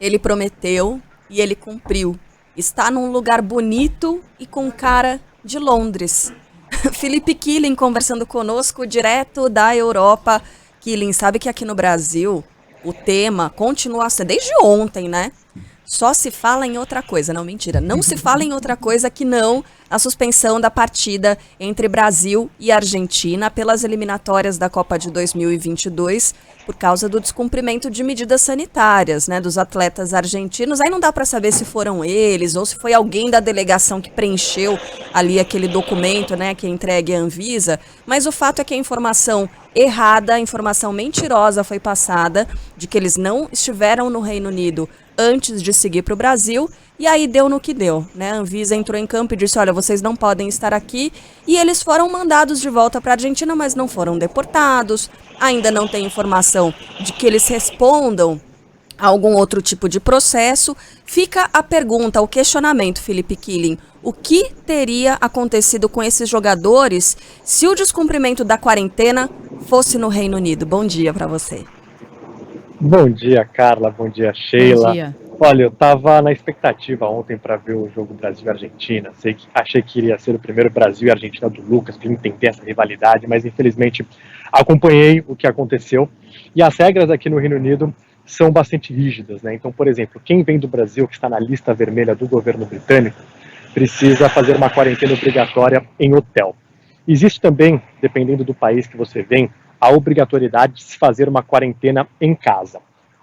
Ele prometeu e ele cumpriu. Está num lugar bonito e com cara de Londres. Felipe Killing conversando conosco direto da Europa. Killing, sabe que aqui no Brasil o tema continua a ser, desde ontem, né? Só se fala em outra coisa. Não, mentira. Não se fala em outra coisa que não a suspensão da partida entre Brasil e Argentina pelas eliminatórias da Copa de 2022 por causa do descumprimento de medidas sanitárias, né, dos atletas argentinos. Aí não dá para saber se foram eles ou se foi alguém da delegação que preencheu ali aquele documento, né, que é entregue à Anvisa, mas o fato é que a informação errada, a informação mentirosa foi passada de que eles não estiveram no Reino Unido antes de seguir para o Brasil, e aí deu no que deu, né? A Anvisa entrou em campo e disse, olha, vocês não podem estar aqui, e eles foram mandados de volta para a Argentina, mas não foram deportados, ainda não tem informação de que eles respondam a algum outro tipo de processo. Fica a pergunta, o questionamento, Felipe Killing, o que teria acontecido com esses jogadores se o descumprimento da quarentena fosse no Reino Unido? Bom dia para você. Bom dia, Carla. Bom dia, Sheila. Bom dia. Olha, eu estava na expectativa ontem para ver o jogo Brasil-Argentina. Achei que iria ser o primeiro Brasil e Argentina do Lucas, para entender essa rivalidade, mas infelizmente acompanhei o que aconteceu. E as regras aqui no Reino Unido são bastante rígidas, né? Então, por exemplo, quem vem do Brasil, que está na lista vermelha do governo britânico, precisa fazer uma quarentena obrigatória em hotel. Existe também, dependendo do país que você vem, a obrigatoriedade de se fazer uma quarentena em casa.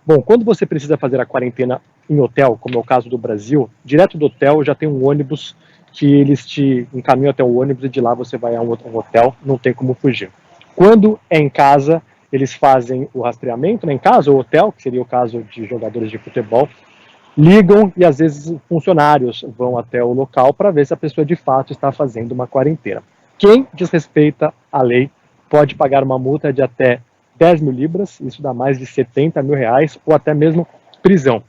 Bom, quando você precisa fazer a quarentena em hotel, como é o caso do Brasil, direto do hotel já tem um ônibus que eles te encaminham até o ônibus e de lá você vai a um hotel, não tem como fugir. Quando é em casa, eles fazem o rastreamento, né, em casa ou hotel, que seria o caso de jogadores de futebol, ligam e às vezes funcionários vão até o local para ver se a pessoa de fato está fazendo uma quarentena. Quem desrespeita a lei pode pagar uma multa de até 10 mil libras, isso dá mais de 70 mil reais, ou até mesmo prisão.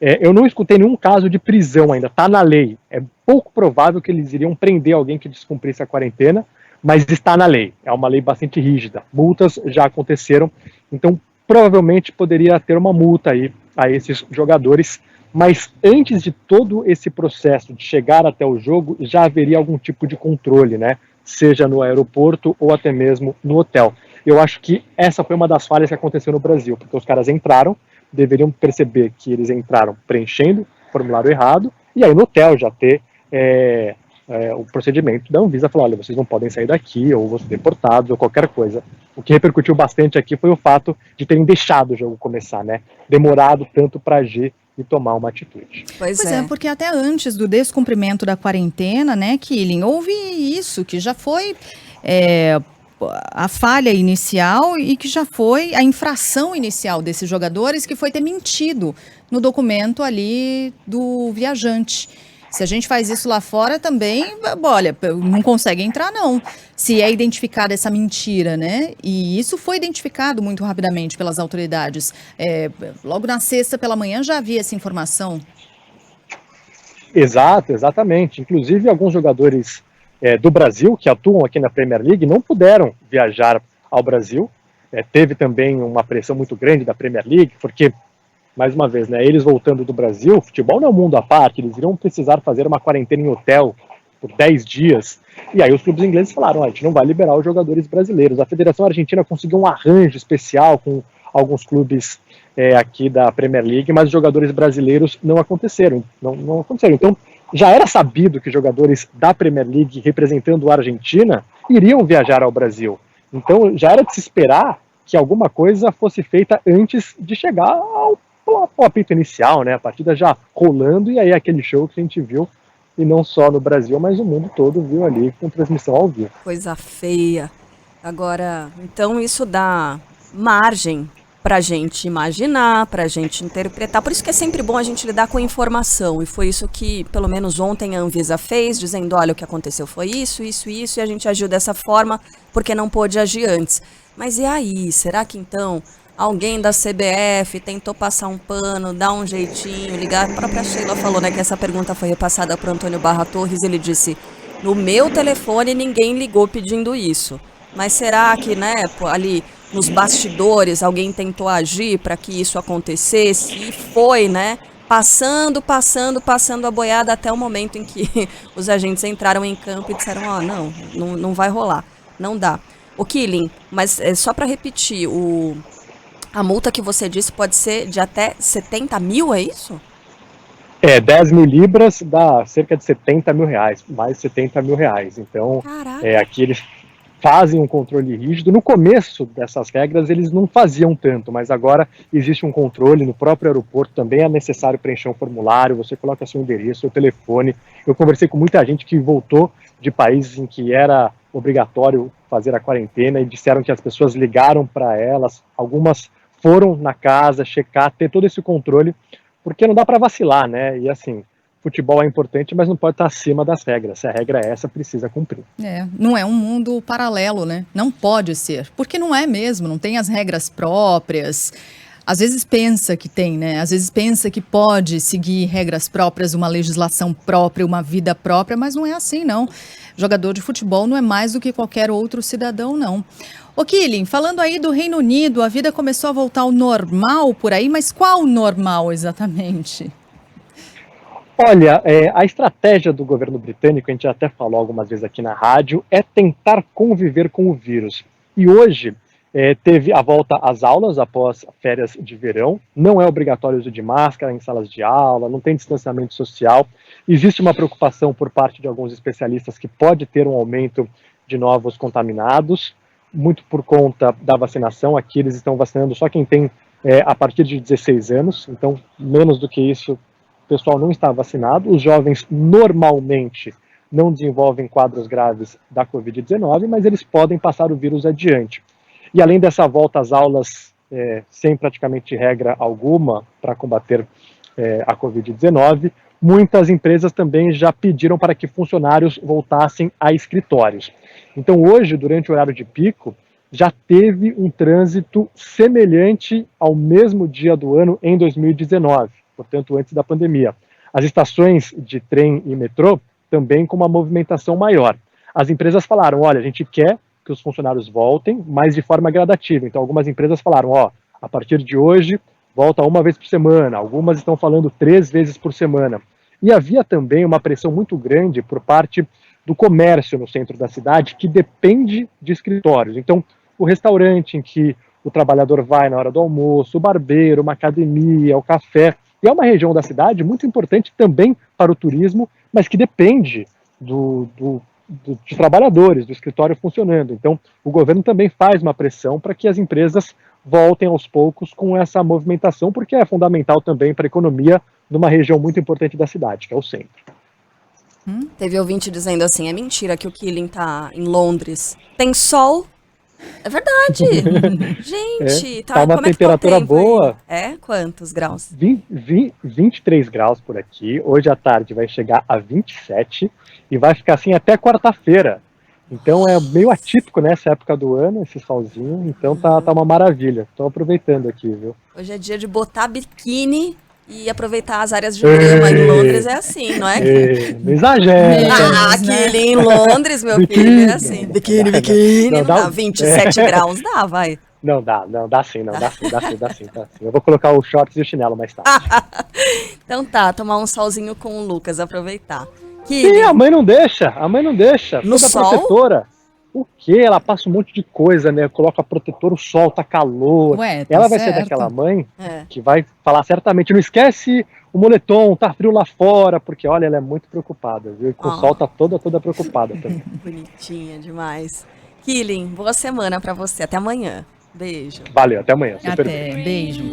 Eu não escutei nenhum caso de prisão ainda, está na lei. É pouco provável que eles iriam prender alguém que descumprisse a quarentena, mas está na lei. É uma lei bastante rígida. Multas já aconteceram, então provavelmente poderia ter uma multa aí a esses jogadores, mas antes de todo esse processo de chegar até o jogo, já haveria algum tipo de controle, né? Seja no aeroporto ou até mesmo no hotel. Eu acho que essa foi uma das falhas que aconteceu no Brasil, porque os caras entraram, deveriam perceber que eles entraram preenchendo o formulário errado, e aí no hotel já ter o procedimento da Anvisa falar, olha, vocês não podem sair daqui, ou vão ser deportados, ou qualquer coisa. O que repercutiu bastante aqui foi o fato de terem deixado o jogo começar, né? Demorado tanto para agir e tomar uma atitude. Pois é, porque até antes do descumprimento da quarentena, né, Killing, houve isso, que já foi a falha inicial e que já foi a infração inicial desses jogadores, que foi ter mentido no documento ali do viajante. Se a gente faz isso lá fora também, olha, não consegue entrar não, se é identificada essa mentira, né? E isso foi identificado muito rapidamente pelas autoridades. Logo na sexta pela manhã já havia essa informação. Exatamente. Inclusive alguns jogadores do Brasil que atuam aqui na Premier League não puderam viajar ao Brasil. Teve também uma pressão muito grande da Premier League, porque mais uma vez, né, eles voltando do Brasil, futebol não é um mundo à parte, eles iriam precisar fazer uma quarentena em hotel por 10 dias, e aí os clubes ingleses falaram, a gente não vai liberar os jogadores brasileiros. A Federação Argentina conseguiu um arranjo especial com alguns clubes aqui da Premier League, mas os jogadores brasileiros não aconteceram. Então, já era sabido que jogadores da Premier League representando a Argentina iriam viajar ao Brasil. Então, já era de se esperar que alguma coisa fosse feita antes de chegar ao apito inicial, né? A partida já rolando, e aí aquele show que a gente viu, e não só no Brasil, mas o mundo todo viu ali com transmissão ao vivo. Coisa feia. Agora, então isso dá margem pra gente imaginar, pra gente interpretar. Por isso que é sempre bom a gente lidar com informação, e foi isso que, pelo menos ontem, a Anvisa fez, dizendo, olha, o que aconteceu foi isso, e a gente agiu dessa forma porque não pôde agir antes. Mas e aí? Será que então alguém da CBF tentou passar um pano, dar um jeitinho, ligar? A própria Sheila falou, né, que essa pergunta foi repassada para o Antônio Barra Torres, ele disse, no meu telefone ninguém ligou pedindo isso. Mas será que, né, ali nos bastidores alguém tentou agir para que isso acontecesse, e foi, né? Passando a boiada até o momento em que os agentes entraram em campo e disseram, não vai rolar, não dá. O Killing, mas só para repetir, a multa que você disse pode ser de até 70 mil, é isso? 10 mil libras dá cerca de 70 mil reais, mais 70 mil reais. Então, aqui eles fazem um controle rígido. No começo dessas regras eles não faziam tanto, mas agora existe um controle no próprio aeroporto, também é necessário preencher um formulário, você coloca seu endereço, seu telefone. Eu conversei com muita gente que voltou de países em que era obrigatório fazer a quarentena e disseram que as pessoas ligaram para elas, algumas foram na casa checar, ter todo esse controle, porque não dá para vacilar, né? E assim, futebol é importante, mas não pode estar acima das regras. Se a regra é essa, precisa cumprir. Não é um mundo paralelo, né? Não pode ser, porque não é mesmo, não tem as regras próprias. Às vezes pensa que tem, né? Às vezes pensa que pode seguir regras próprias, uma legislação própria, uma vida própria, mas não é assim, não. Jogador de futebol não é mais do que qualquer outro cidadão, não. Ô Killing, falando aí do Reino Unido, a vida começou a voltar ao normal por aí, mas qual normal exatamente? Olha, a estratégia do governo britânico, a gente já até falou algumas vezes aqui na rádio, é tentar conviver com o vírus. E hoje teve a volta às aulas após férias de verão, não é obrigatório o uso de máscara em salas de aula, não tem distanciamento social. Existe uma preocupação por parte de alguns especialistas que pode ter um aumento de novos contaminados, muito por conta da vacinação. Aqui eles estão vacinando só quem tem a partir de 16 anos, então menos do que isso o pessoal não está vacinado. Os jovens normalmente não desenvolvem quadros graves da Covid-19, mas eles podem passar o vírus adiante. E além dessa volta às aulas sem praticamente regra alguma para combater a Covid-19, muitas empresas também já pediram para que funcionários voltassem a escritórios. Então hoje, durante o horário de pico, já teve um trânsito semelhante ao mesmo dia do ano em 2019, portanto antes da pandemia. As estações de trem e metrô também com uma movimentação maior. As empresas falaram, olha, a gente quer que os funcionários voltem, mas de forma gradativa. Então algumas empresas falaram, a partir de hoje, volta uma vez por semana, algumas estão falando 3 vezes por semana. E havia também uma pressão muito grande por parte do comércio no centro da cidade, que depende de escritórios. Então, o restaurante em que o trabalhador vai na hora do almoço, o barbeiro, uma academia, o café. E é uma região da cidade muito importante também para o turismo, mas que depende dos trabalhadores, do escritório funcionando. Então, o governo também faz uma pressão para que as empresas voltem aos poucos com essa movimentação, porque é fundamental também para a economia numa região muito importante da cidade, que é o centro. Teve ouvinte dizendo assim, é mentira que o Killing tá em Londres. Tem sol? É verdade. Gente, tá uma temperatura boa. Quantos graus? 23 graus por aqui. Hoje à tarde vai chegar a 27 e vai ficar assim até quarta-feira. Então é meio atípico nessa época do ano, esse solzinho. Então tá uma maravilha. Estou aproveitando aqui, viu? Hoje é dia de botar biquíni e aproveitar as áreas de grama. Em Londres é assim, não é? Não exagera. Aqui em Londres, meu filho, é assim. Biquíni. Não dá 27 graus, dá, vai. Não, dá sim. Eu vou colocar os shorts e o chinelo mais tarde. Então tá, tomar um solzinho com o Lucas, aproveitar. Sim, a mãe não deixa. No toda sol? Protetora. O quê? Ela passa um monte de coisa, né? Coloca protetor, o sol, tá calor. Ué, tá ela vai certo. ser daquela mãe que vai falar certamente, não esquece o moletom, tá frio lá fora, porque olha, ela é muito preocupada, viu? E com o sol tá toda preocupada também. Bonitinha demais. Killing, boa semana pra você. Até amanhã. Beijo. Valeu, até amanhã. Até, beijo.